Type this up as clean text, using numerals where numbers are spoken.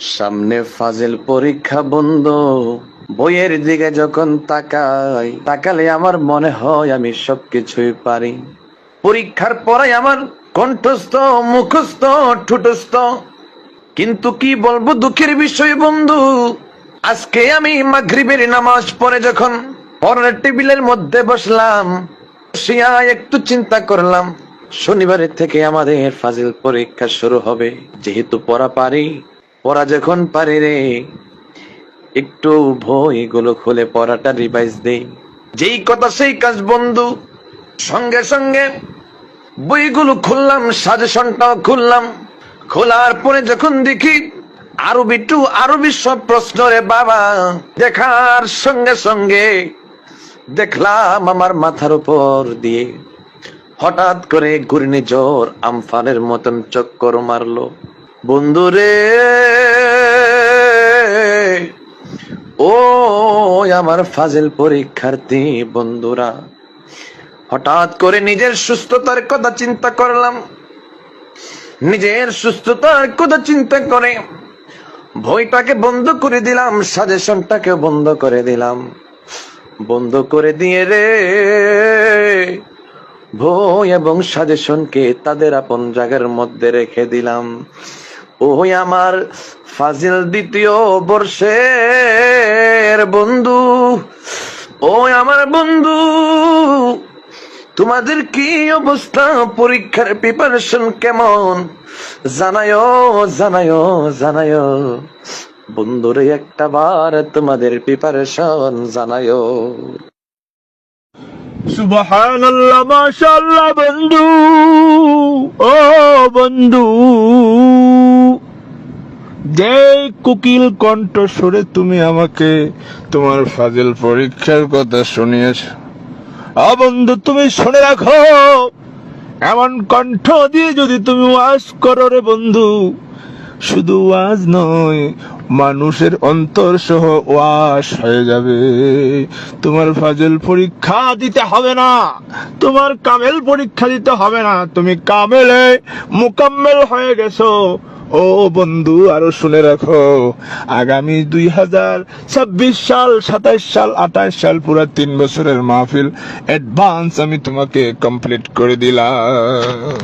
সামনে ফাজিল পরীক্ষা বন্ধ, বইয়ের দিকে যখন তাকালে আমার মনে হয় আমি সবকিছুই পারি। পরীক্ষার পরে আমার কণ্ঠস্থ, মুখস্থ, ঠোঁটস্থ, কিন্তু কি বলবো দুঃখের বিষয় বন্ধু, আজকে আমি মাগরিবের নামাজ পড়ে যখন পড়ার টেবিলের মধ্যে বসলাম, বসিয়া একটু চিন্তা করলাম শনিবারের থেকে আমাদের ফাজিল পরীক্ষা শুরু হবে। যেহেতু পড়া যখন পারি রে, একটু বইগুলো খুলে পড়াটা রিভাইজ দেই। যেই কথা সেই কাজ বন্ধু, সঙ্গে সঙ্গে বইগুলো খুললাম, সাজেশনটাও খুললাম। খোলার পরে যখন দেখি আরবি সব প্রশ্ন রে বাবা, দেখার সঙ্গে সঙ্গে দেখলাম আমার মাথার উপর দিয়ে হঠাৎ করে ঘূর্ণিঝড় আমফানের মতন চক্কর মারলো বন্ধুরে। ও আমার ফাজিল পরীক্ষার্থী বন্ধুরা, হঠাৎ করে নিজের সুস্থতার কথা চিন্তা করলাম। নিজের সুস্থতার কথা চিন্তা করে বইটাকে বন্ধ করে দিলাম, সাজেশনটাকে বন্ধ করে দিলাম। বন্ধ করে দিয়ে রে বই এবং সাজেশনকে তাদের আপন জায়গার মধ্যে রেখে দিলাম। ওই আমার ফাজিল দ্বিতীয় বর্ষের বন্ধু, ওই আমার বন্ধু, তোমাদের কি অবস্থা? পরীক্ষার প্রিপারেশন কেমন? জানায়ো বন্ধুরে, একটা বার তোমাদের প্রিপারেশন জানায়ো। সুবহানাল্লাহ, মাশাআল্লাহ বন্ধু। ও বন্ধু, যে কোকিল কণ্ঠ সুরে তুমি আমাকে তোমার ফাজিল পরীক্ষার কথা শুনিয়েছ, বন্ধু তুমি শুনে রাখো, এমন কণ্ঠ দিয়ে যদি তুমি ওয়াজ করো রে বন্ধু, শুধু ওয়াজ নয়, মানুষের অন্তর সহ ওয়াজ হয়ে যাবে। তোমার ফাজিল পরীক্ষা দিতে হবে না, তোমার কামেল পরীক্ষা দিতে হবে না, তুমি কামেলে মুকাম্মেল হয়ে গেছো। ও বন্ধু, আরো শুনে রাখো, আগামী 2026 সাল, 27 সাল, 28 সাল, পুরো 3 বছরের মাহফিল অ্যাডভান্স আমি তোমাকে কমপ্লিট করে দিলাম।